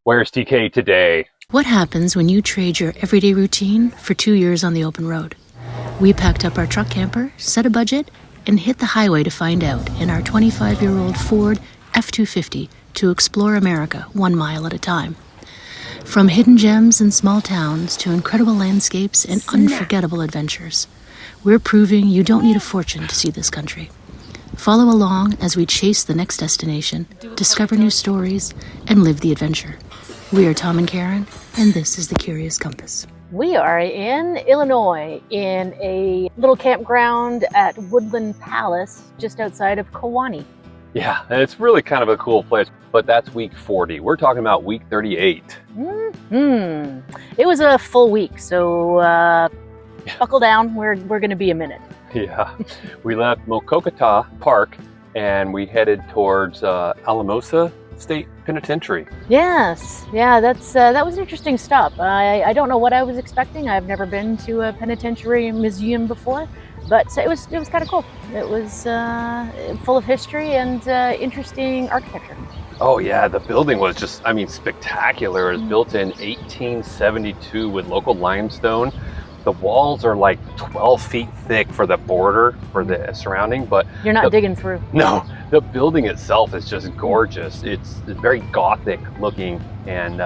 Where's TK today? What happens when you trade your everyday routine for 2 years on the open road? We packed up our truck camper, set a budget, and hit the highway to find out in our 25-year-old Ford F250 to explore America 1 mile at a time. From hidden gems and small towns to incredible landscapes and unforgettable adventures, we're proving you don't need a fortune to see this country. Follow along as we chase the next destination, discover new stories, and live the adventure. We are Tom and Karen, and this is The Curious Compass. We are in Illinois in a little campground at Woodland Palace just outside of Kewanee. Yeah, and it's really kind of a cool place, but that's week 40. We're talking about week 38. It was a full week, so buckle down. We're going to be a minute. Yeah, we left Mokokata Park and we headed towards Anamosa State Penitentiary. Yes, yeah, that was an interesting stop. I don't know what I was expecting. I've never been to a penitentiary museum before, but it was kind of cool. It was full of history and interesting architecture. Oh yeah, the building was just, spectacular. It was built in 1872 with local limestone. The walls are like 12 feet thick for the border, for the surrounding, but you're not digging through. No, the building itself is just gorgeous. It's very Gothic looking and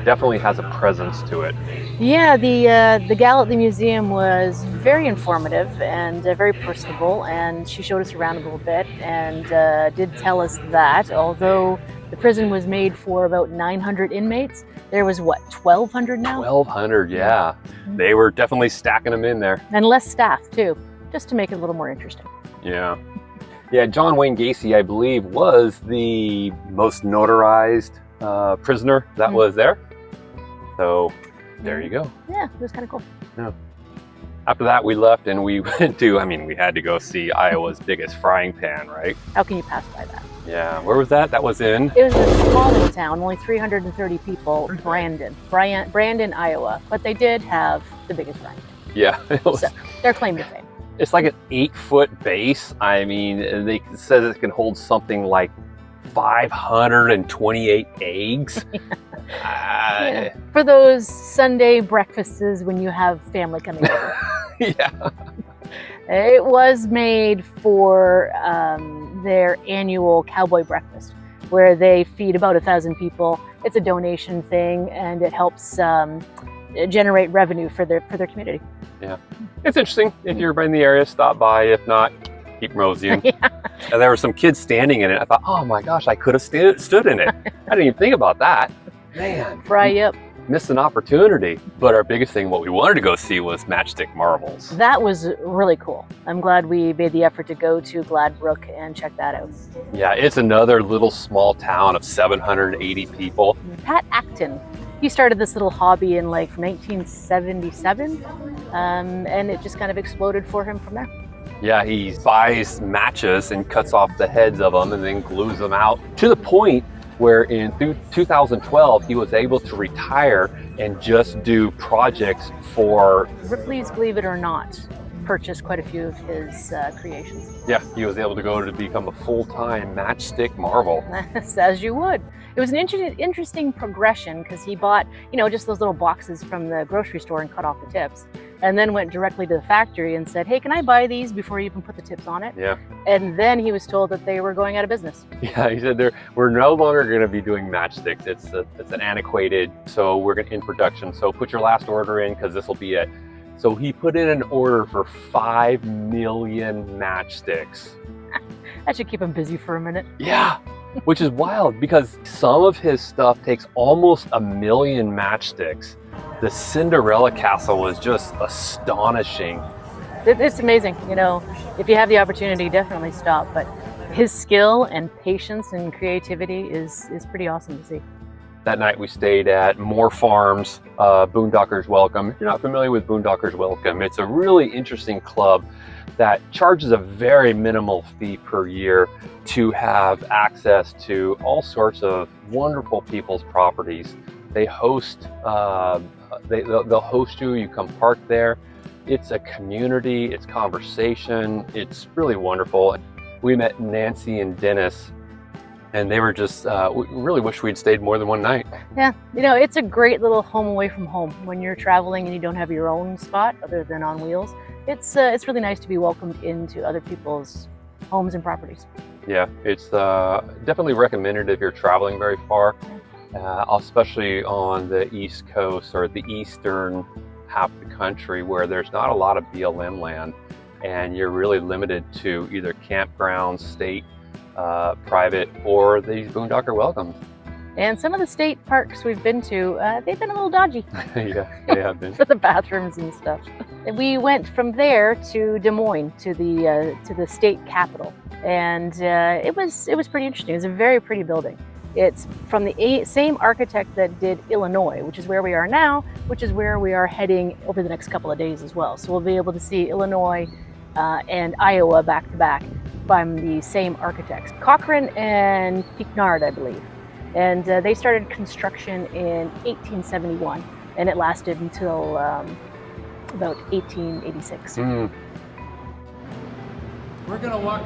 definitely has a presence to it. Yeah, the gal at the museum was very informative and very personable, and she showed us around a little bit and did tell us that although the prison was made for about 900 inmates, there was, 1,200 now? 1,200, yeah. They were definitely stacking them in there. And less staff, too, just to make it a little more interesting. Yeah. Yeah, John Wayne Gacy, I believe, was the most notarized prisoner that was there. So, there you go. Yeah, it was kind of cool. Yeah. After that, we left and we went to, we had to go see Iowa's biggest frying pan, right? How can you pass by that? Yeah, where was that? That was in? It was a small little town, only 330 people, Brandon, Iowa. But they did have the biggest frying pan. Yeah. It was, so, their claim to fame. It's like an 8-foot base. They said it can hold something like 528 eggs. Yeah. For those Sunday breakfasts when you have family coming over. Yeah. It was made for their annual cowboy breakfast, where they feed about 1,000 people. It's a donation thing, and it helps generate revenue for their community. Yeah, it's interesting. If you're in the area, stop by. If not, keep moseying. Yeah. And there were some kids standing in it. I thought, oh my gosh, I could have stood in it. I didn't even think about that. Man, fry you up. Missed an opportunity. But our biggest thing, what we wanted to go see, was Matchstick Marvels. That was really cool. I'm glad we made the effort to go to Gladbrook and check that out. Yeah, it's another little small town of 780 people. Pat Acton, he started this little hobby in from 1977, and it just kind of exploded for him from there. Yeah, he buys matches and cuts off the heads of them and then glues them out, to the point where in 2012 he was able to retire and just do projects for Ripley's Believe It or Not. Purchased quite a few of his creations. Yeah, he was able to go to become a full-time Matchstick Marvel. As you would. It was an interesting progression because he bought, just those little boxes from the grocery store and cut off the tips, and then went directly to the factory and said, hey, can I buy these before you even put the tips on it? Yeah. And then he was told that they were going out of business. Yeah, he said we're no longer going to be doing matchsticks. It's an antiquated, so we're in production. So put your last order in because this will be it. So he put in an order for 5 million matchsticks. That should keep him busy for a minute. Yeah, which is wild because some of his stuff takes almost 1 million matchsticks. The Cinderella Castle was just astonishing. It's amazing, if you have the opportunity, definitely stop. But his skill and patience and creativity is pretty awesome to see. That night we stayed at Moore Farms, Boondockers Welcome. If you're not familiar with Boondockers Welcome, it's a really interesting club that charges a very minimal fee per year to have access to all sorts of wonderful people's properties. They host, they'll host you, you come park there. It's a community, it's conversation, it's really wonderful. We met Nancy and Dennis And they were just, we really wish we'd stayed more than one night. Yeah, you know, it's a great little home away from home. When you're traveling and you don't have your own spot other than on wheels, it's really nice to be welcomed into other people's homes and properties. Yeah, it's definitely recommended if you're traveling very far, especially on the East Coast or the eastern half of the country where there's not a lot of BLM land and you're really limited to either campgrounds, state, private, or these Boondocker Welcomes. And some of the state parks we've been to, they've been a little dodgy. Yeah, they have been. For the bathrooms and stuff. We went from there to Des Moines, to the state capitol, and it was pretty interesting. It was a very pretty building. It's from the same architect that did Illinois, which is where we are now, which is where we are heading over the next couple of days as well. So we'll be able to see Illinois and Iowa back to back from the same architects, Cochrane and Piquenard, I believe. And they started construction in 1871, and it lasted until about 1886. Mm. We're gonna walk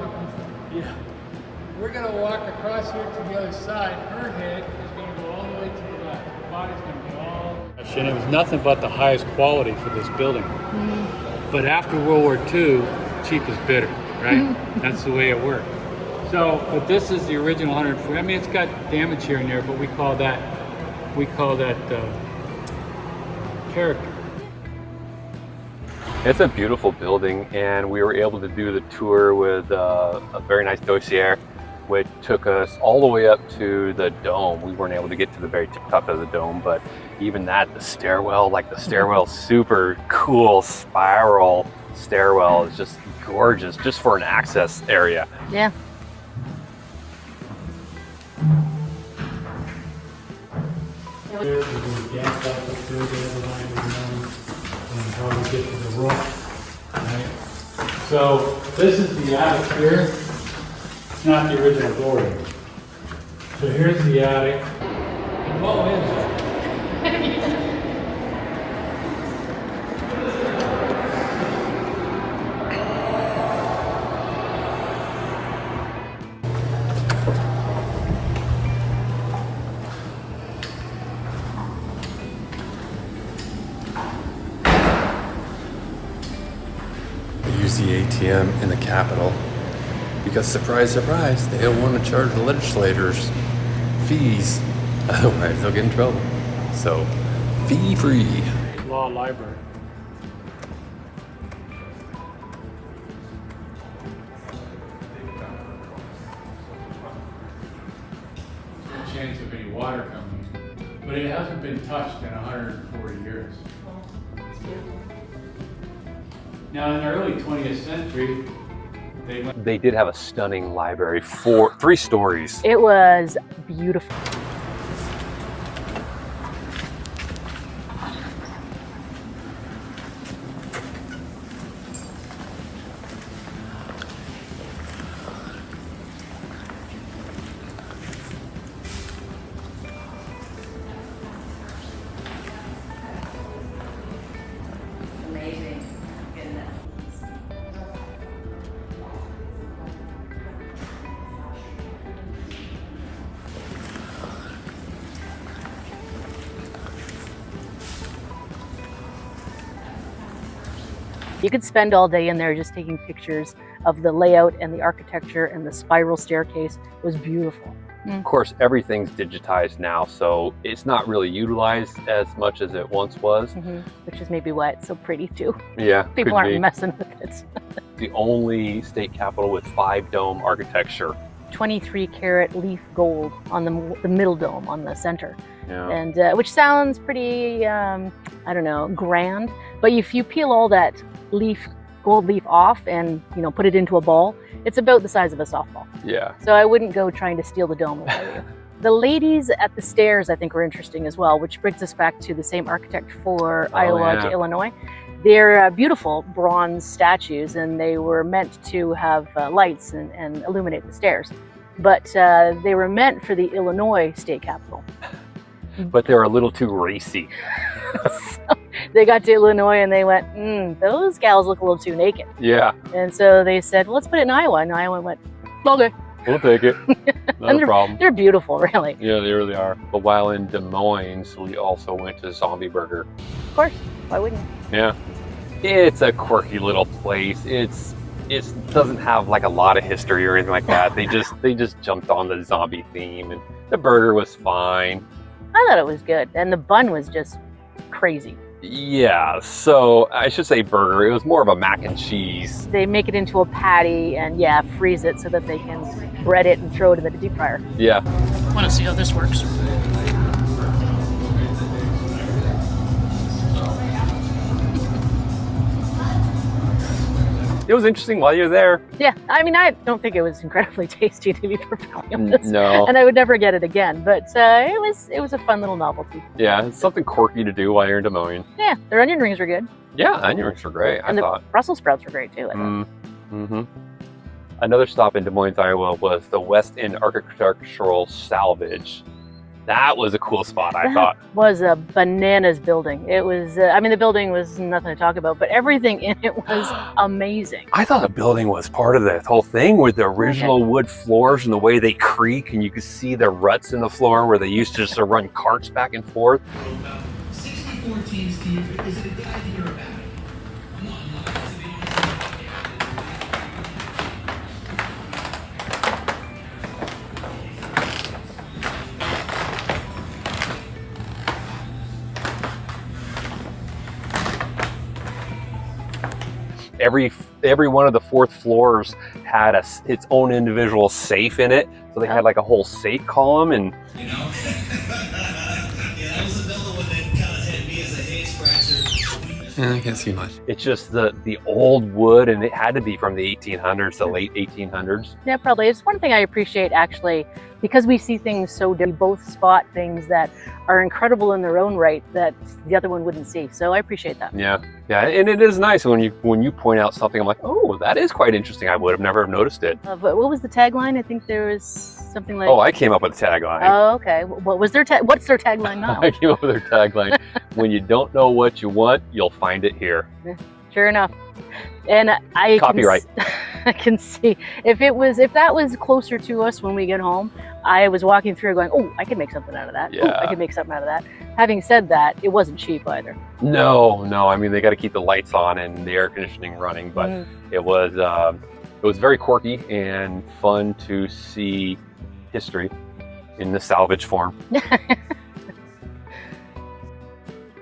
across here to the other side. Her head is gonna go all the way to the left. Her body's gonna go all. And it was nothing but the highest quality for this building. Mm-hmm. But after World War II, cheap is bitter, right? Mm-hmm. That's the way it worked. So, but this is the original 140. I mean, it's got damage here and there, but we call that character. It's a beautiful building, and we were able to do the tour with a very nice dossier, which took us all the way up to the dome. We weren't able to get to the very top of the dome, but even that, the stairwell, super cool spiral stairwell is just gorgeous, just for an access area. Yeah. Here, we're going to gas up the through the other line and how we get to the roof. Right? So this is the attic here. It's not the original door here. So here's the attic. And what is it? Use the ATM in the Capitol because, surprise, surprise, they don't want to charge the legislators fees, otherwise they'll get in trouble. So, fee-free. Law library. No chance of any water coming in, but it hasn't been touched in 140 years. Now, in the early 20th century, They did have a stunning library, 3 stories. It was beautiful. You could spend all day in there just taking pictures of the layout and the architecture, and the spiral staircase was beautiful. Of course, everything's digitized now, so it's not really utilized as much as it once was. Which is maybe why it's so pretty too. Yeah, People aren't messing with it. The only state capitol with 5-dome architecture. 23-karat leaf gold on the middle dome on the center. Yeah. And which sounds pretty, I don't know, grand. But if you peel all that gold leaf off and put it into a ball, it's about the size of a softball. Yeah. So I wouldn't go trying to steal the dome if I were you. The ladies at the stairs, I think, were interesting as well, which brings us back to the same architect for Iowa to Illinois. They're beautiful bronze statues, and they were meant to have lights and illuminate the stairs. But they were meant for the Illinois state capitol. But they're a little too racy. So they got to Illinois and they went, those gals look a little too naked. Yeah. And so they said, well, let's put it in Iowa. And Iowa went, okay. We'll take it. No problem. They're beautiful, really. Yeah, they really are. But while in Des Moines, we also went to Zombie Burger. Of course. Why wouldn't you? Yeah. It's a quirky little place. It doesn't have like a lot of history or anything like that. They just jumped on the zombie theme, and the burger was fine. I thought it was good, and the bun was just crazy. Yeah, so I should say burger. It was more of a mac and cheese. They make it into a patty and freeze it so that they can bread it and throw it in the deep fryer. Yeah. Want to see how this works? It was interesting while you're there. Yeah, I mean, I don't think it was incredibly tasty, to be perfectly honest. No. And I would never get it again, but it was a fun little novelty. Yeah, it's something quirky to do while you're in Des Moines. Yeah, their onion rings were good. Yeah, onion rings were great, And I the thought. Brussels sprouts were great too, I thought. Mm-hmm. Another stop in Des Moines, Iowa was the West End Architectural Salvage. That was a cool spot, I thought. That was a bananas building. It was, I mean, the building was nothing to talk about, but everything in it was amazing. I thought the building was part of the whole thing with the original wood floors and the way they creak, and you could see the ruts in the floor where they used to just run carts back and forth. 64 teams deep. Is it a good idea or a bad idea? Every one of the fourth floors had its own individual safe in it, so they had like a whole safe column, and You know? Yeah, that was another one that kind of had me as a head scratcher. Yeah, I can't see much. it's just the old wood, and it had to be from the 1800s, the late 1800s. Yeah, probably. It's one thing I appreciate, actually, because we see things so different. We both spot things that are incredible in their own right that the other one wouldn't see. So I appreciate that. Yeah, and it is nice when you point out something. I'm like, oh, that is quite interesting. I would have never noticed it. But what was the tagline? I think there was something like... Oh, I came up with the tagline. Oh, okay. What was what's their tagline now? I came up with their tagline. When you don't know what you want, you'll find it here. Sure enough. And I Copyright. I can see if that was closer to us when we get home, I was walking through going, oh, I could make something out of that. Yeah. Oh, I could make something out of that. Having said that, it wasn't cheap either. No. I mean, they got to keep the lights on and the air conditioning running, but it was very quirky and fun to see history in the salvage form.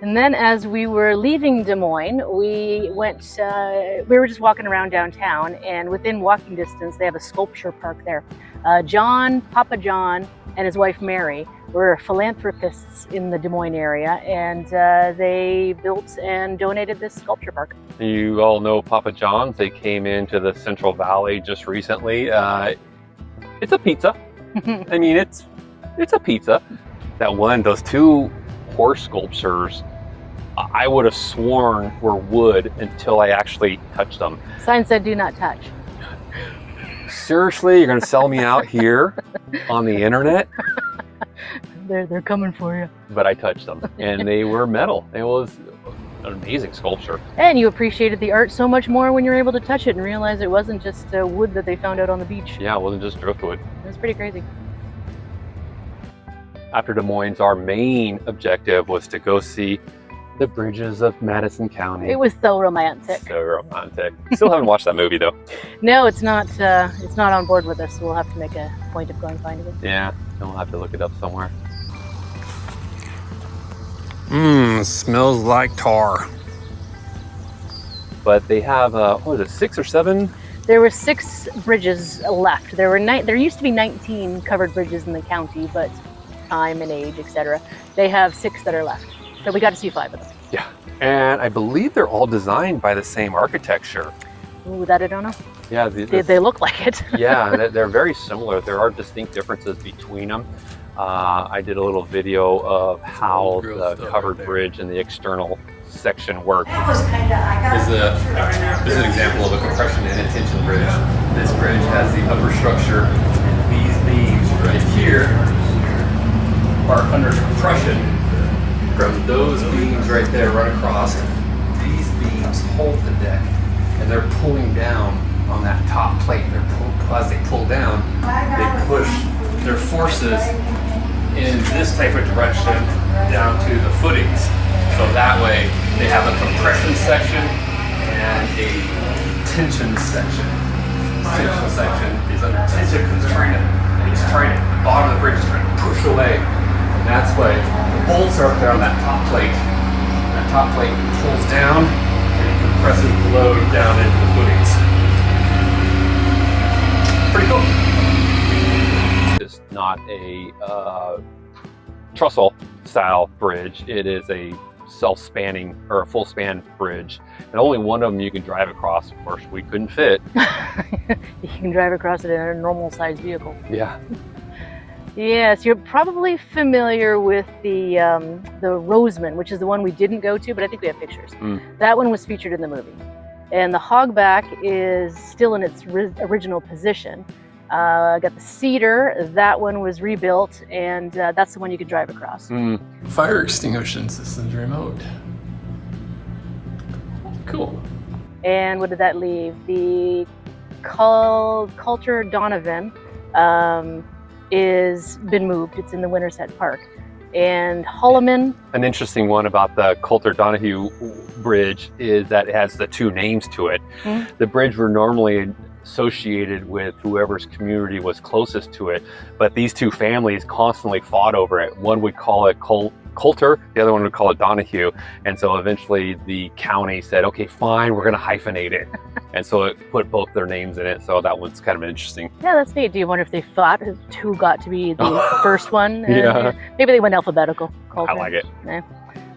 And then as we were leaving Des Moines, we were just walking around downtown, and within walking distance, they have a sculpture park there. Pappajohn and his wife Mary were philanthropists in the Des Moines area, and they built and donated this sculpture park. You all know Pappajohn's. They came into the Central Valley just recently. It's a pizza. I mean, it's a pizza. Those two horse sculptures, I would have sworn were wood until I actually touched them. Sign said, "Do not touch." Seriously, you're gonna sell me out here on the internet? They're coming for you. But I touched them, and they were metal. It was an amazing sculpture. And you appreciated the art so much more when you're able to touch it and realize it wasn't just wood that they found out on the beach. Yeah, it wasn't just driftwood. It was pretty crazy. After Des Moines, our main objective was to go see the bridges of Madison County. It was so romantic. So romantic. Still haven't watched that movie though. No, it's not on board with us, so we'll have to make a point of going finding it. Yeah, we'll have to look it up somewhere. Smells like tar. But they have, 6 or 7? There were 6 bridges left. There used to be 19 covered bridges in the county, but time and age, etc. They have 6 that are left. So we got to see 5 of them. Yeah, and I believe they're all designed by the same architecture. Ooh, that I don't know. Yeah, They look like it. yeah, they're very similar. There are distinct differences between them. I did a little video of how the covered bridge and the external section work. This is an example of a compression and a tension bridge. This bridge has the upper structure, and these beams right here are under compression from those beams right there run across. These beams hold the deck, and they're pulling down on that top plate. As they pull down, they push their forces in this type of direction down to the footings. So that way they have a compression section and a tension section. This tension section is under tension because the bottom of the bridge is trying to push away. And that's why the bolts are up there on that top plate. That top plate pulls down and it compresses the load down into the footings. Pretty cool. It's not a trestle style bridge. It is a self-spanning or a full span bridge, and only one of them you can drive across. Of course, we couldn't fit. You can drive across it in a normal sized vehicle. Yeah. Yes, you're probably familiar with the Roseman, which is the one we didn't go to, but I think we have pictures. That one was featured in the movie. And the hogback is still in its original position. Got the cedar, that one was rebuilt, and that's the one you could drive across. Fire extinguishing system's remote. Cool. And what did that leave? The Coulter Donovan is been moved. It's in the Winterset Park. And Holloman. An interesting one about the Coulter Donahue Bridge is that it has the two names to it. The bridge were normally associated with whoever's community was closest to it, but these two families constantly fought over it. One would call it Coulter, the other one would call it Donahue, and so eventually the county said, okay, fine, we're going to hyphenate it. And so it put both their names in it, so that one's kind of interesting. Yeah, that's neat. Do you wonder if they thought who got to be the first one? Yeah. Maybe they went alphabetical. Coulter. I like it. Yeah.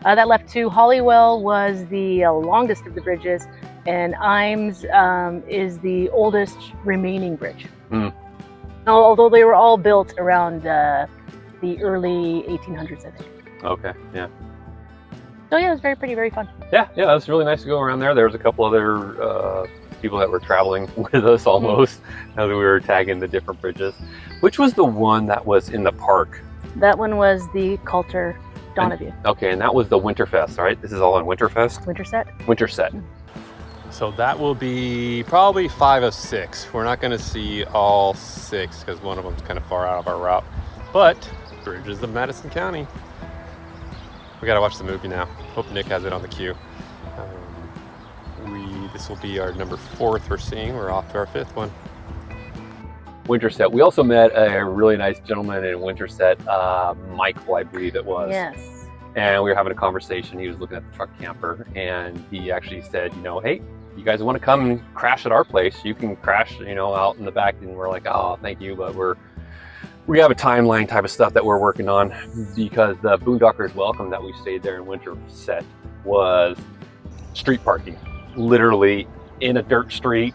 That left two. Hollywell was the longest of the bridges, and Ames is the oldest remaining bridge. Although they were all built around the early 1800s, I think. Okay, yeah. So yeah, it was very pretty, very fun. Yeah, it was really nice to go around there. There was a couple other people that were traveling with us almost as we were tagging the different bridges. Which was the one that was in the park? That one was the Coulter Donovan. Okay, and that was the Winterfest, right? This is all on Winterfest? Winterset. So that will be probably 5 of 6. We're not going to see all 6 because one of them's kind of far out of our route. But bridges of Madison County. We got to watch the movie now. Hope Nick has it on the queue. This will be our number 4th we're seeing. We're off to our 5th one. Winterset. We also met a really nice gentleman in Winterset, Michael, I believe it was. Yes. And we were having a conversation. He was looking at the truck camper, and he actually said, hey, you guys want to come and crash at our place? You can crash, out in the back. And we're like, oh, thank you, but we have a timeline type of stuff that we're working on, because the Boondockers Welcome that we stayed there in Winterset was street parking, literally in a dirt street.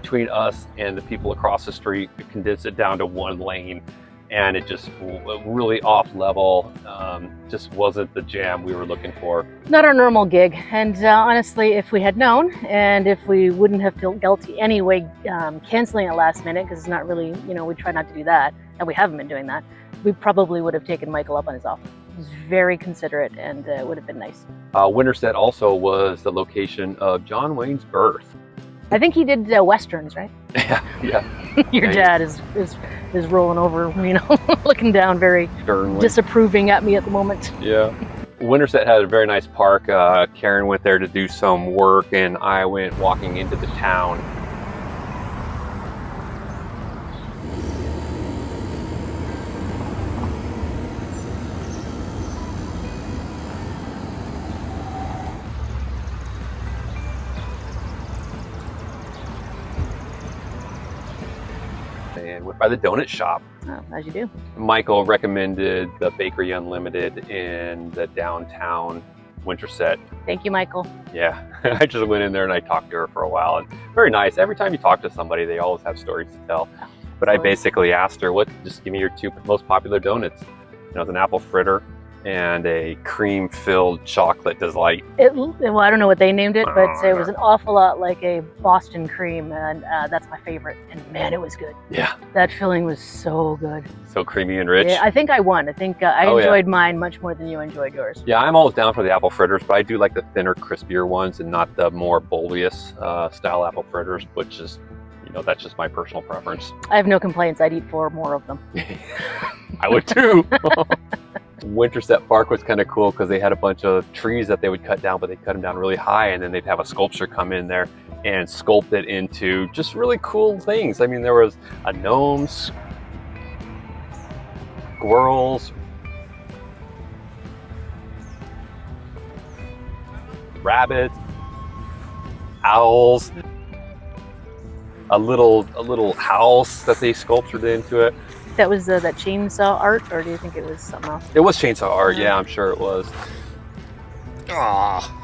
Between us and the people across the street, it condensed it down to one lane, and it just really off level, just wasn't the jam we were looking for. Not our normal gig, and honestly, if we had known, and if we wouldn't have felt guilty anyway, canceling it last minute, because it's not really, we try not to do that, and we haven't been doing that, we probably would have taken Michael up on his offer. He was very considerate, and it would have been nice. Winterset also was the location of John Wayne's birth. I think he did Westerns, right? Yeah. Your dad is rolling over, looking down very Sternly. Disapproving at me at the moment. Yeah. Winterset had a very nice park. Karen went there to do some work, and I went walking into the town. And went by the donut shop. Oh, as you do. Michael recommended the Bakery Unlimited in the downtown Winterset. Thank you, Michael. Yeah, I just went in there and I talked to her for a while, and very nice. Every time you talk to somebody, they always have stories to tell. But I basically asked her, just give me your 2 most popular donuts. It's an apple fritter and a cream-filled chocolate delight. Well, I don't know what they named it, but it was an awful lot like a Boston cream, and that's my favorite. And man, it was good. Yeah. That filling was so good. So creamy and rich. Yeah, I think I won. I think I enjoyed mine much more than you enjoyed yours. Yeah, I'm always down for the apple fritters, but I do like the thinner, crispier ones and not the more bulbous style apple fritters, which is, You know, that's just my personal preference. I have no complaints. I'd eat 4 more of them. I would too. Winterset Park was kind of cool because they had a bunch of trees that they would cut down, but they cut them down really high, and then they'd have a sculptor come in there and sculpt it into just really cool things. I mean, there was a gnomes, squirrels, rabbits, owls, a little house that they sculptured into it. That was that chainsaw art, or do you think it was something else? It was chainsaw art, yeah, I'm sure it was. Ah.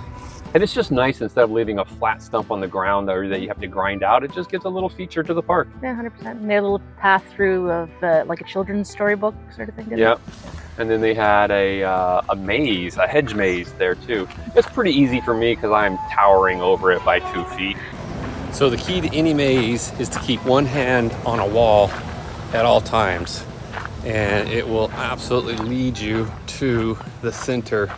And it's just nice, instead of leaving a flat stump on the ground that you have to grind out, it just gives a little feature to the park. Yeah, 100%. And they had a little path through of like a children's storybook sort of thing, didn't Yeah. it? And then they had a maze, a hedge maze there too. It's pretty easy for me because I'm towering over it by 2 feet. So the key to any maze is to keep one hand on a wall at all times, and it will absolutely lead you to the center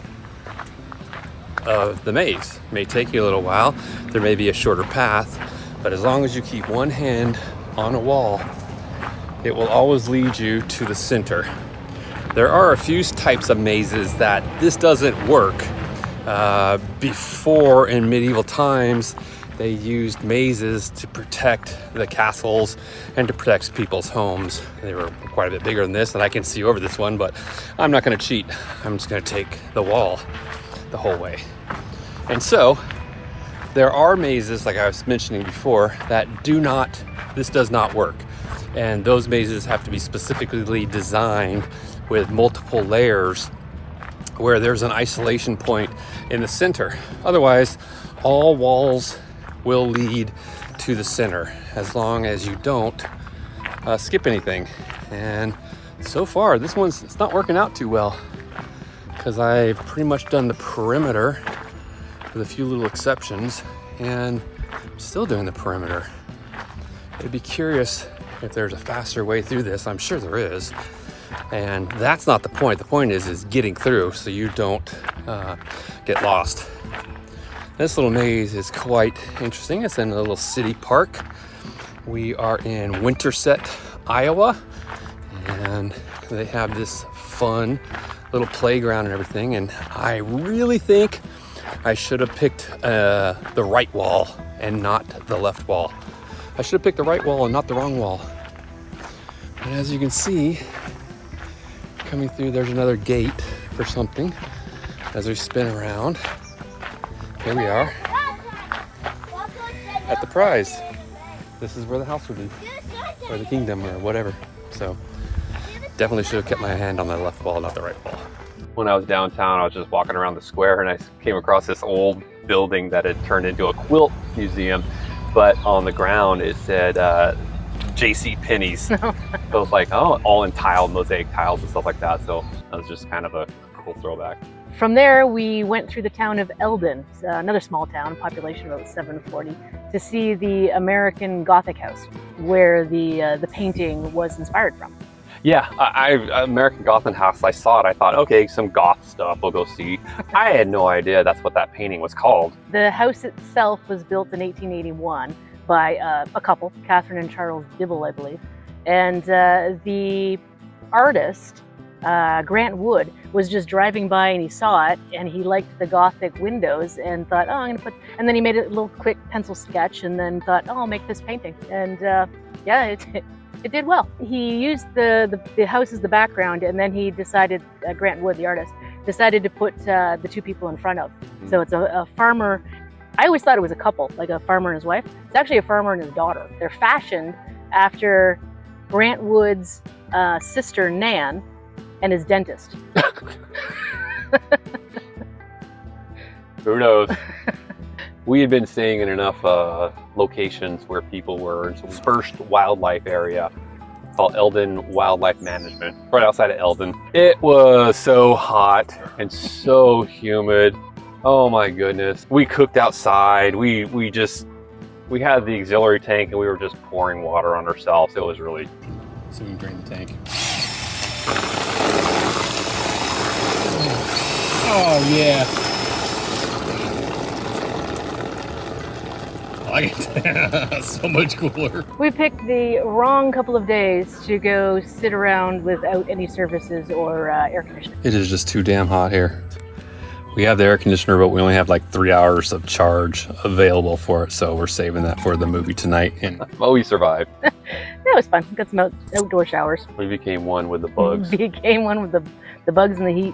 of the maze. It may take you a little while, there may be a shorter path, but as long as you keep one hand on a wall, it will always lead you to the center. There are a few types of mazes that this doesn't work. Before, in medieval times, they used mazes to protect the castles and to protect people's homes. They were quite a bit bigger than this, and I can see over this one, but I'm not gonna cheat. I'm just gonna take the wall the whole way. And so, there are mazes, like I was mentioning before, that this does not work. And those mazes have to be specifically designed with multiple layers where there's an isolation point in the center. Otherwise, all walls will lead to the center as long as you don't skip anything. And so far, it's not working out too well because I've pretty much done the perimeter with a few little exceptions, and I'm still doing the perimeter. I'd be curious if there's a faster way through this. I'm sure there is. And that's not the point. The point is getting through so you don't get lost. This little maze is quite interesting. It's in a little city park. We are in Winterset, Iowa, and they have this fun little playground and everything. And I really think I should have picked the right wall and not the left wall. I should have picked the right wall and not the wrong wall. And as you can see, coming through, there's another gate for something as we spin around. Here we are at the prize. This is where the house would be, or the kingdom, or whatever. So definitely should have kept my hand on the left wall, not the right wall. When I was downtown, I was just walking around the square and I came across this old building that had turned into a quilt museum, but on the ground it said J.C. Penney's. So it was like, oh, all in tile, mosaic tiles and stuff like that. So that was just kind of a cool throwback. From there, we went through the town of Eldon, another small town, population about 740, to see the American Gothic house, where the painting was inspired from. Yeah, American Gothic house, I saw it, I thought, okay, some goth stuff, we'll go see. I had no idea that's what that painting was called. The house itself was built in 1881 by a couple, Catherine and Charles Dibble, I believe. And the artist, Grant Wood, was just driving by and he saw it and he liked the Gothic windows and thought, oh, I'm gonna and then he made a little quick pencil sketch and then thought, oh, I'll make this painting. And yeah, it did well. He used the house as the background, and then he decided, Grant Wood, the artist, decided to put the two people in front of. So it's a farmer. I always thought it was a couple, like a farmer and his wife. It's actually a farmer and his daughter. They're fashioned after Grant Wood's sister, Nan, and his dentist. Who knows? We had been staying in enough locations where people were in some dispersed wildlife area called Eldon Wildlife Management, right outside of Eldon. It was so hot and so humid. Oh my goodness. We cooked outside. We had the auxiliary tank and we were just pouring water on ourselves. It was really... So we can drain the tank. Oh yeah. like it. So much cooler. We picked the wrong couple of days to go sit around without any services or air conditioning. It is just too damn hot here. We have the air conditioner, but we only have like 3 hours of charge available for it, so we're saving that for the movie tonight. And Oh, we survived. That was fun. Got some outdoor showers. We became one with the bugs. Became one with the bugs and the heat.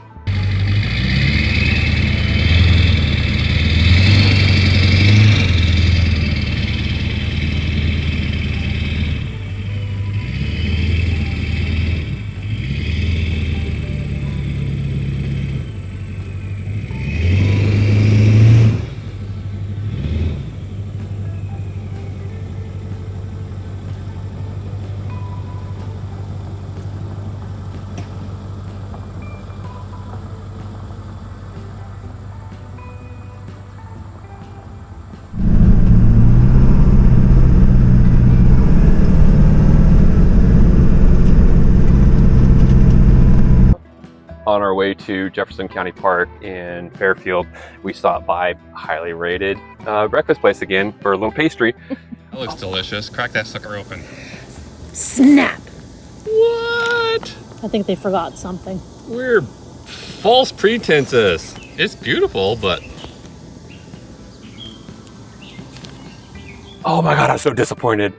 On our way to Jefferson County Park in Fairfield, we stopped by highly rated breakfast place again for a little pastry. that looks delicious. Crack that sucker open. Snap! What? I think they forgot something. We're false pretenses. It's beautiful, but Oh my God, I'm so disappointed.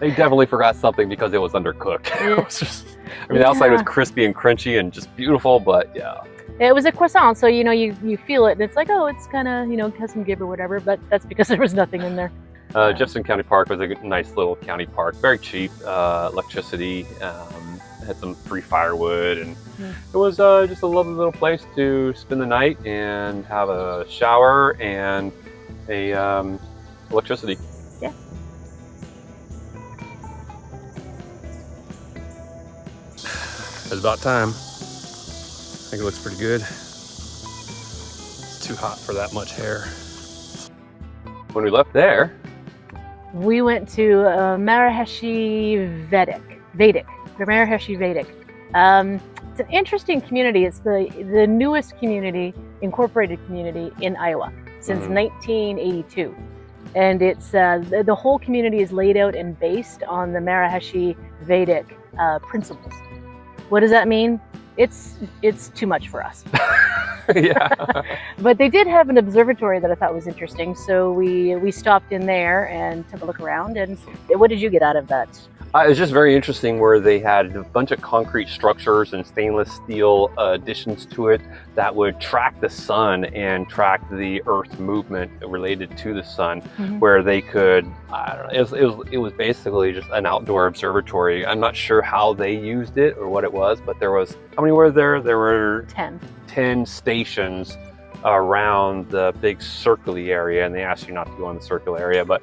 They definitely forgot something because it was undercooked. It was just, I mean, the outside was crispy and crunchy and just beautiful, but yeah. It was a croissant, so you feel it, and it's like, oh, it's kind of has some give or whatever, but that's because there was nothing in there. Jefferson County Park was a nice little county park, very cheap, electricity, had some free firewood, and it was just a lovely little place to spend the night and have a shower and a electricity. Yeah. it's about time. I think it looks pretty good. It's too hot for that much hair. When we left there, We went to Maharishi Vedic. Maharishi Vedic. It's an interesting community. It's the newest community, incorporated community in Iowa since 1982. And it's the whole community is laid out and based on the Maharishi Vedic principles. What does that mean? It's too much for us. yeah. But they did have an observatory that I thought was interesting, so we stopped in there and took a look around. And what did you get out of that? It was just very interesting where they had a bunch of concrete structures and stainless steel additions to it that would track the sun and track the Earth's movement related to the sun, where they could, I don't know, it was basically just an outdoor observatory. I'm not sure how they used it or what it was, but there was, how many were there? There were 10 stations around the big circly area, and they asked you not to go in the circle area, but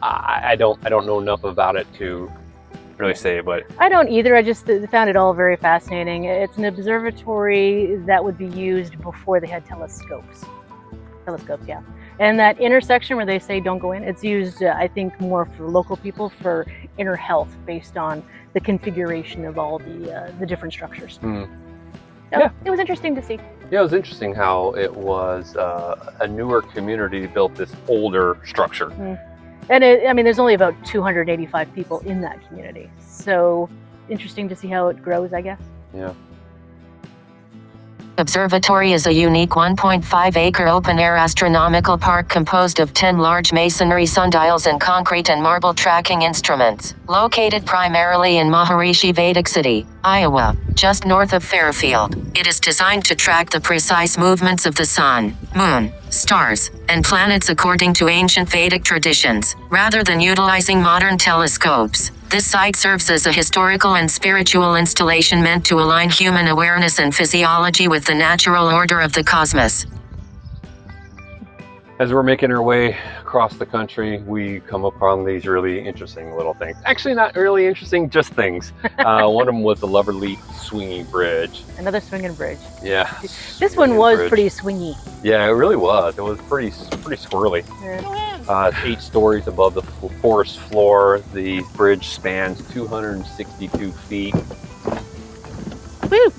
I don't know enough about it to really say, but I don't either. I just found it all very fascinating. It's an observatory that would be used before they had telescopes. Yeah. And that intersection where they say don't go in, it's used, I think, more for local people for inner health based on the configuration of all the different structures. So Yeah. It was interesting to see. yeah, it was interesting how it was a newer community built this older structure. And I mean, there's only about 285 people in that community. So interesting to see how it grows, I guess. Yeah. Observatory is a unique 1.5-acre open-air astronomical park composed of 10 large masonry sundials and concrete and marble tracking instruments, located primarily in Maharishi Vedic City, Iowa, just north of Fairfield. It is designed to track the precise movements of the sun, moon, stars, and planets according to ancient Vedic traditions, rather than utilizing modern telescopes. This site serves as a historical and spiritual installation meant to align human awareness and physiology with the natural order of the cosmos. As we're making our way across the country, we come upon these really interesting little things. Actually, not really interesting, just things. One of them was the lovely swinging bridge. Another swinging bridge. Yeah. This one was bridge. pretty swingy. Yeah, it really was. It was pretty swirly. Yeah. It's 8 stories above the forest floor. The bridge spans 262 feet. Woo!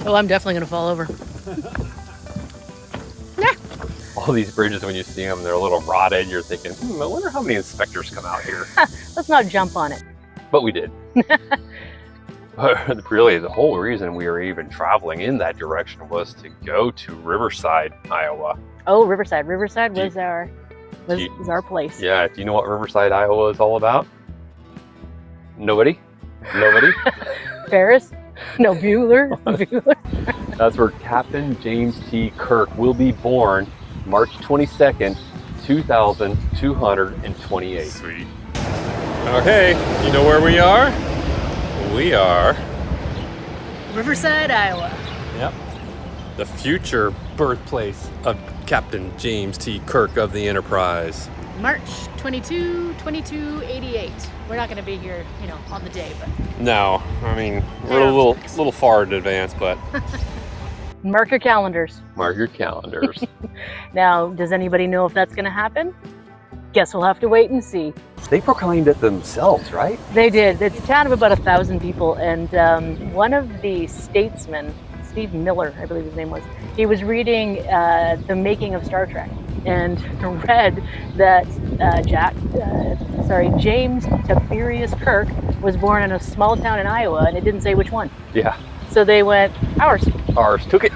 Oh, I'm definitely gonna fall over. all these bridges, when you see them, they're a little rotted. You're thinking, I wonder how many inspectors come out here. Let's not jump on it. But we did. But really, the whole reason we were even traveling in that direction was to go to Riverside, Iowa. Oh, Riverside. Riverside was our place. Yeah. Do you know what Riverside, Iowa is all about? Nobody? Nobody? Ferris? No, Bueller. Bueller. That's where Captain James T. Kirk will be born March 22nd, 2228. Sweet. Okay, you know where we are? We are... Riverside, Iowa. Yep. The future birthplace of Captain James T. Kirk of the Enterprise. March 22, 2288. We're not going to be here, on the day, but... No, I mean, we're a little far in advance, but... Mark your calendars. Mark your calendars. Now, does anybody know if that's going to happen? Guess we'll have to wait and see. They proclaimed it themselves, right? They did. It's a town of about 1,000 people, and one of the statesmen, Steve Miller, I believe his name was, he was reading the making of Star Trek, and read that James Tiberius Kirk was born in a small town in Iowa, and it didn't say which one. Yeah. So they went, ours. Ours took it.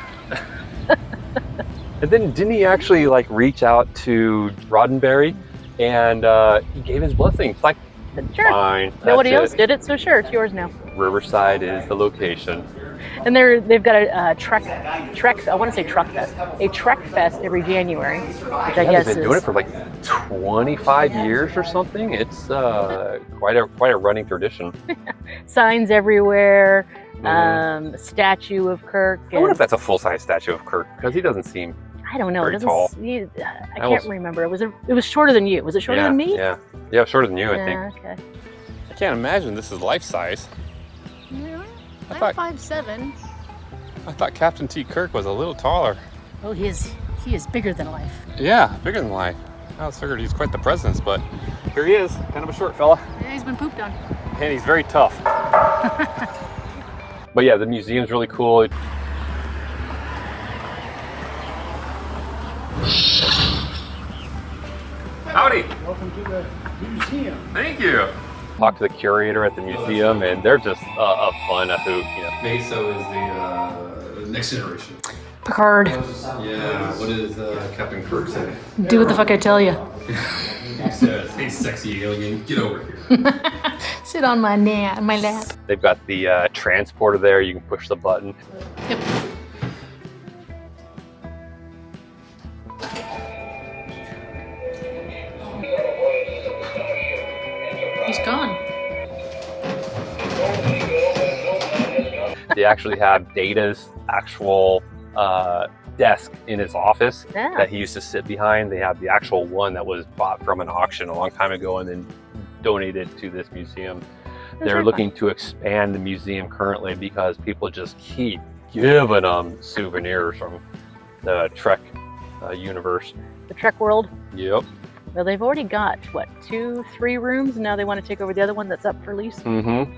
And then didn't he actually reach out to Roddenberry and he gave his blessing? It's like, sure. Fine. Nobody else did it, so sure, it's yours now. Riverside is the location. And they've got a Trek. I want to say Truck Fest, a Trek Fest every January, which I guess they've been doing it for 25 years or something. It's quite a running tradition. Signs everywhere, statue of Kirk. I wonder if that's a full-size statue of Kirk, because he doesn't seem. I don't know. Very tall. I can't remember. It was shorter than you. Was it shorter than me? Yeah, shorter than you, I think. Okay. I can't imagine this is life size. Really? I I'm thought- 5'7". I thought Captain T. Kirk was a little taller. Oh, he is bigger than life. Yeah, bigger than life. I was figured he's quite the presence, but here he is, kind of a short fella. Yeah, he's been pooped on. And he's very tough. But yeah, the museum's really cool. Howdy. Welcome to the museum. Thank you. Talk to the curator at the museum, and they're just a fun hoot. Meso is the next generation. Picard, Yeah, what does Captain Kirk say? do what the fuck I tell you. He says, hey sexy alien, get over here. Sit on my lap. They've got the transporter there. You can push the button. Yep. He's gone. They actually have Data's actual desk in his office that he used to sit behind. They have the actual one that was bought from an auction a long time ago and then donated to this museum. They're looking to expand the museum currently because people just keep giving them souvenirs from the Trek universe. The Trek world. Yep. Well, they've already got, 2-3 rooms, and now they want to take over the other one that's up for lease. Mm-hmm.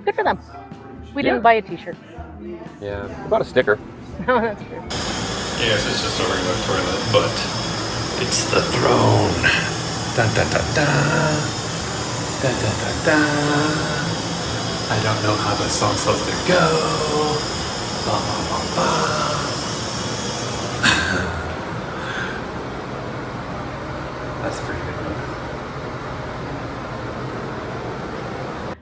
Good for them. We didn't buy a t-shirt. Yeah. About a sticker. Oh, that's true. Yes, it's just a regular toilet, but it's the throne. Dun dun dun dun. Dun dun dun dun. I don't know how the song's supposed to go. Ba ba ba ba. That's pretty good.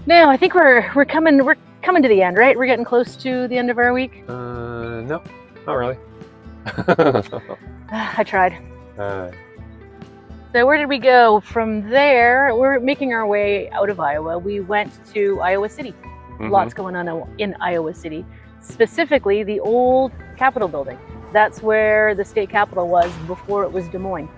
Now, I think we're coming to the end, right? We're getting close to the end of our week. No, not really. I tried. Alright. So where did we go from there? We're making our way out of Iowa. We went to Iowa City. Lots going on in Iowa City. Specifically, the old Capitol building. That's where the state capitol was before it was Des Moines.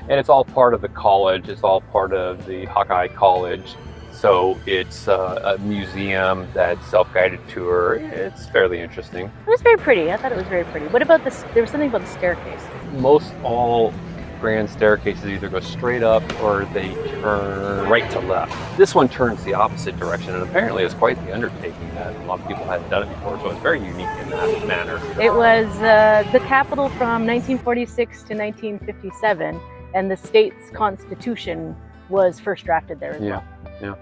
And it's all part of the college. It's all part of the Hawkeye College. So it's a museum that's self-guided tour. It's fairly interesting. It was very pretty. I thought it was very pretty. What about this? There was something about the staircase. Most all grand staircases either go straight up or they turn right to left. This one turns the opposite direction, and apparently it's quite the undertaking that a lot of people hadn't done it before, so it's very unique in that manner. It was the capital from 1946 to 1957, and the state's constitution was first drafted there as well. Yeah.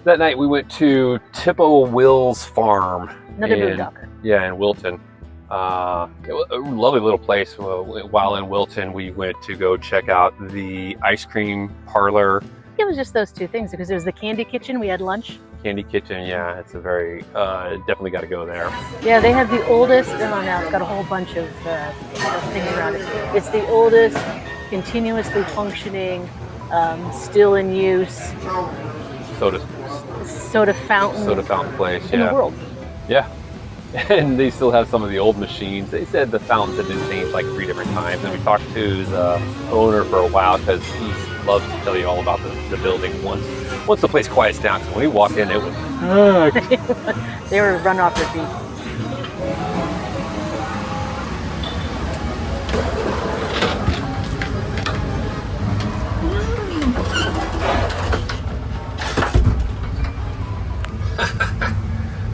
That night we went to Tippo Will's farm. Another boondocker. Yeah, in Wilton. It was a lovely little place. While in Wilton, we went to go check out the ice cream parlor. It was just those two things, because there was the candy kitchen. We had lunch. Candy kitchen, yeah, it's a very, definitely got to go there. Yeah, they have the oldest, now it's got a whole bunch of things around it. It's the oldest, continuously functioning, still in use soda fountain place in the world. Yeah. And they still have some of the old machines. They said the fountains had been changed like 3 different times. And we talked to the owner for a while because he loves to tell you all about the building once the place quiets down. So when we walked in, it was They were run off their feet.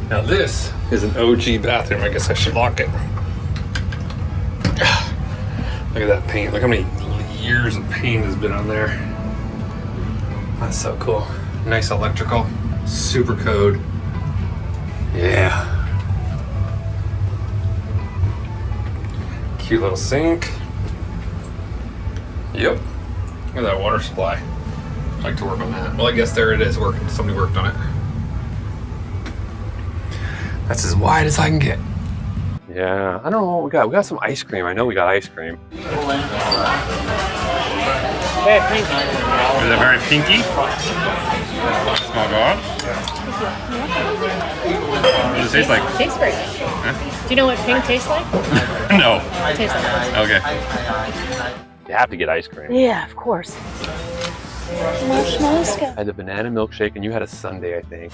Now this is an OG bathroom. I guess I should lock it. Look at that paint. Look how many years of paint has been on there. That's so cool. Nice electrical. Super code. Yeah. Cute little sink. Yep. Look at that water supply. I'd like to work on that. Well, I guess there it is. Somebody worked on it. That's as wide as I can get. Yeah, I don't know what we got. We got some ice cream. I know we got ice cream. Is it very pinky? Small dog? What does it taste like? Tastes great. Huh? Do you know what pink tastes like? No. It tastes like this. Okay. You have to get ice cream. Yeah, of course. Marshmallow scoop. I had the banana milkshake, and you had a sundae, I think.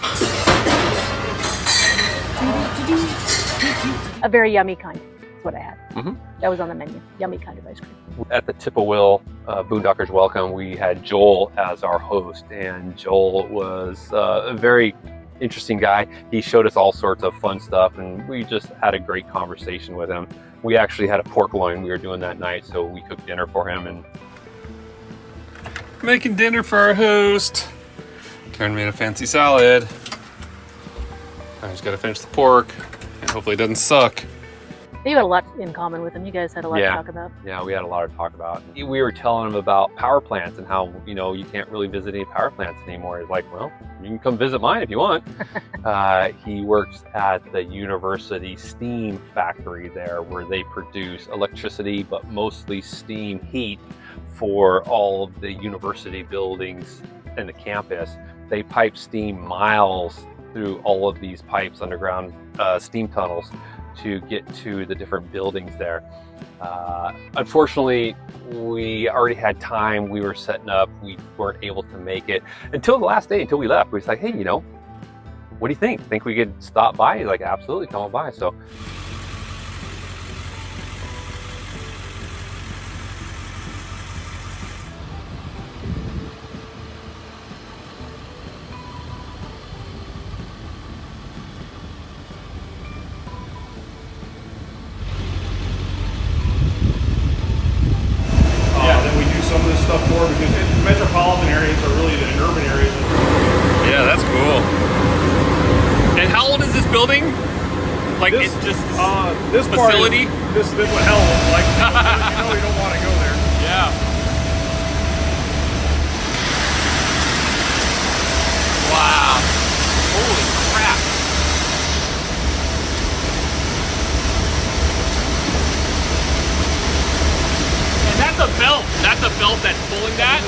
A very yummy kind. That's what I had. Mm-hmm. That was on the menu. Yummy kind of ice cream. At the Tippo Will Boondockers Welcome, we had Joel as our host, and Joel was a very interesting guy. He showed us all sorts of fun stuff, and we just had a great conversation with him. We actually had a pork loin we were doing that night, so we cooked dinner for him. And Making dinner for our host. Karen made a fancy salad. I just gotta finish the pork, and hopefully it doesn't suck. You had a lot in common with him. You guys had a lot to talk about. Yeah, we had a lot to talk about. We were telling him about power plants and how, you can't really visit any power plants anymore. He's like, well, you can come visit mine if you want. He works at the university steam factory there, where they produce electricity, but mostly steam heat for all of the university buildings and the campus. They pipe steam miles through all of these pipes, underground steam tunnels, to get to the different buildings there. Unfortunately, we already had time. We were setting up. We weren't able to make it until the last day, until we left. We was like, hey, what do you think? Think we could stop by? He's like, absolutely, come on by. So some of this stuff more, because metropolitan areas are really the urban areas. Yeah, that's cool. And how old is this building? Like, this, it's just this facility? This is what hell looks like. You don't want to go there. Yeah. Wow. Holy crap. That's a belt. That's a belt that's pulling that?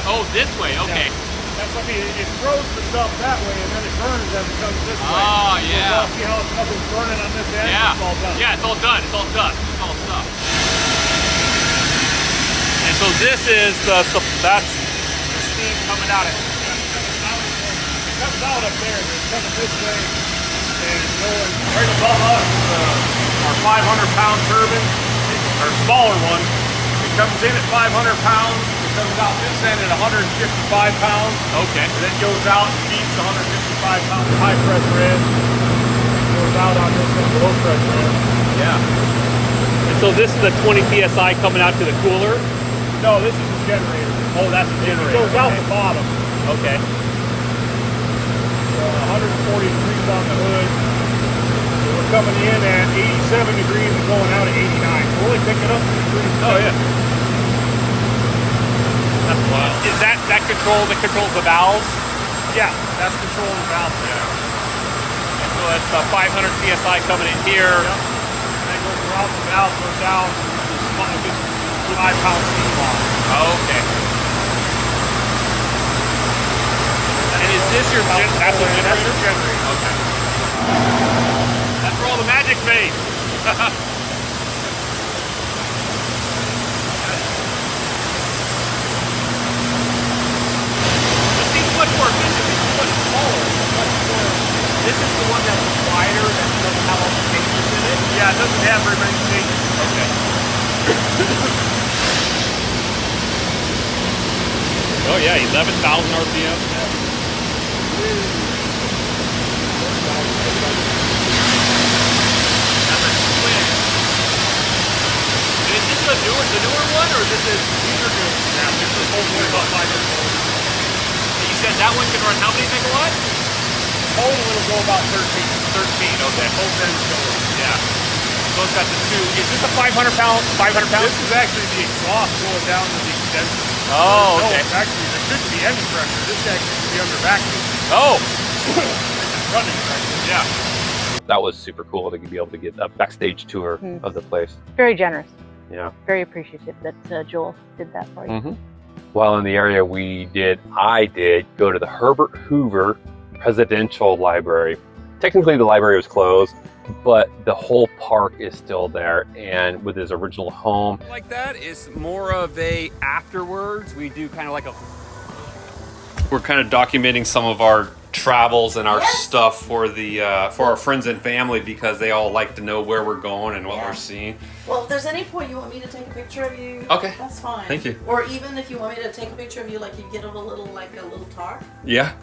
Oh, this way. Okay. That's what it throws the stuff that way, and then it burns as it comes this way. Oh, yeah. See how nothing's burning on this end? Yeah. It's all done. Yeah, it's all done. It's all done. It's all stuff. And so this is that's the steam coming out of it. It comes out up there, and it's coming this way, and it's going right above us. Our 500-pound turbine, our smaller one, comes in at 500 pounds. It comes out this end at 155 pounds. Okay. And then goes out and feeds the 155 pound high pressure end. And goes out on this end, low pressure end. Yeah. And so this is a 20 psi coming out to the cooler? No, this is a generator. Oh, that's a generator. It goes out the bottom. Okay. 140 degrees on the hood. So we're coming in at 87 degrees and going out at 89. So we're only picking up 2 degrees. Oh, yeah. That's wild. Is that controls the valves? Yeah, that's controlling the valve. And so that's 500 psi coming in here. Yep. And then goes around the valve, goes down, and gets 5-pound steam on. Oh, okay. And is this your generator? That's your generator. Okay. That's where all the magic's made. It seems much more efficient. It's much smaller. Much more. This is the one that's wider, that doesn't have all the changes in it. Yeah, it doesn't have very many changes. Okay. Oh yeah, 11,000 RPM. That's a twin. And is this the newer one, or this is? These are new. Yeah, this is hopefully about 5 years old. And you said that one can run how many megawatts? Total it'll go about 13. 13. Okay. Both ends go. Yeah. So it's got the two. Is this a 500 pound? 500 pounds? This is actually the exhaust going down to the extension. Oh, okay. No, actually, there shouldn't be any pressure. This actually should be under vacuum. Oh. Running pressure. Yeah. That was super cool to be able to get a backstage tour of the place. Very generous. Yeah. Very appreciative that Joel did that for you. While in the area, I did go to the Herbert Hoover Presidential Library. Technically, the library was closed, but the whole park is still there, and with his original home. Like that is more of a afterwards. We do kind of like we're kind of documenting some of our travels and our stuff for our friends and family, because they all like to know where we're going and what we're seeing. Well, if there's any point you want me to take a picture of you, okay, that's fine. Thank you. Or even if you want me to take a picture of you, like you get a little talk. Yeah.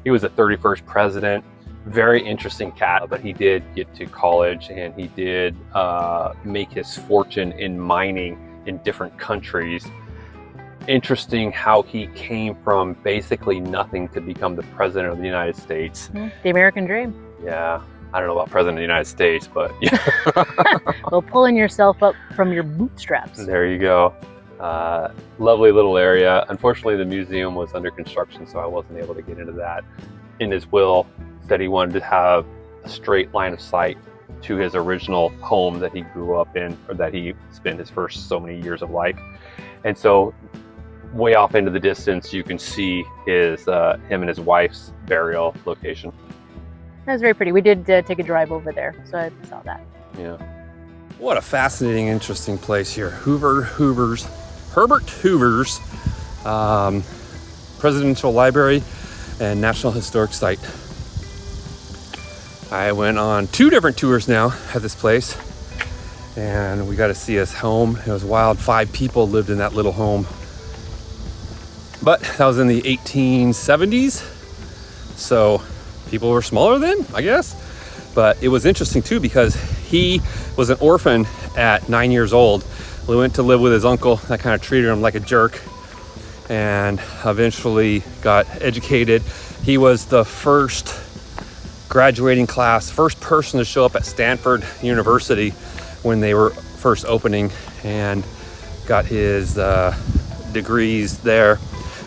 He was the 31st president. Very interesting cat, but he did get to college, and he did make his fortune in mining in different countries. Interesting how he came from basically nothing to become the president of the United States. The American dream. Yeah, I don't know about president of the United States, but yeah. Well, pulling yourself up from your bootstraps. There you go. Lovely little area. Unfortunately, the museum was under construction, so I wasn't able to get into that. In his will, said he wanted to have a straight line of sight to his original home that he grew up in, or that he spent his first so many years of life. And so way off into the distance, you can see his him and his wife's burial location. That was very pretty. We did take a drive over there, so I saw that. Yeah. What a fascinating, interesting place here. Herbert Hoover's Presidential Library and National Historic Site. I went on 2 different tours now at this place, and we got to see his home. It was wild. 5 people lived in that little home. But that was in the 1870s, so people were smaller then, I guess. But it was interesting too, because he was an orphan at 9 years old. He went to live with his uncle that kind of treated him like a jerk, and eventually got educated. He was the first graduating class, first person to show up at Stanford University when they were first opening, and got his degrees there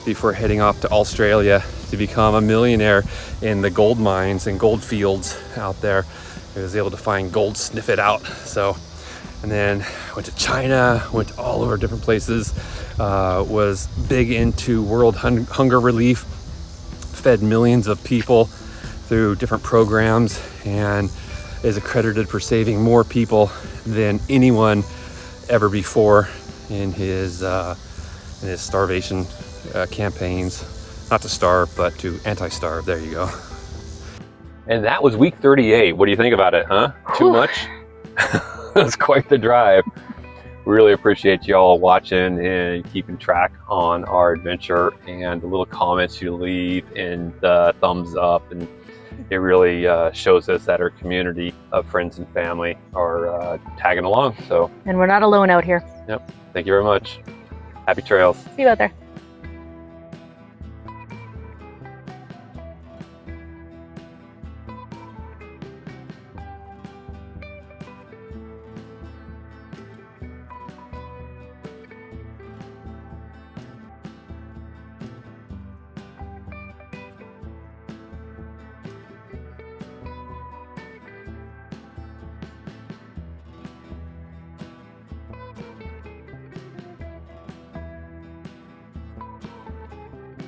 before heading off to Australia to become a millionaire in the gold mines and gold fields out there. He was able to find gold, sniff it out. So, and then went to China, went to all over different places, was big into world hunger relief, fed millions of people through different programs, and is accredited for saving more people than anyone ever before in his starvation campaigns. Not to starve, but to anti-starve. There you go. And that was week 38. What do you think about it, huh? Too much? That's quite the drive. really appreciate you all watching and keeping track on our adventure, and the little comments you leave and the thumbs up, and it really shows us that our community of friends and family are tagging along. So, And we're not alone out here. yep. Thank you very much. Happy trails. See you out there.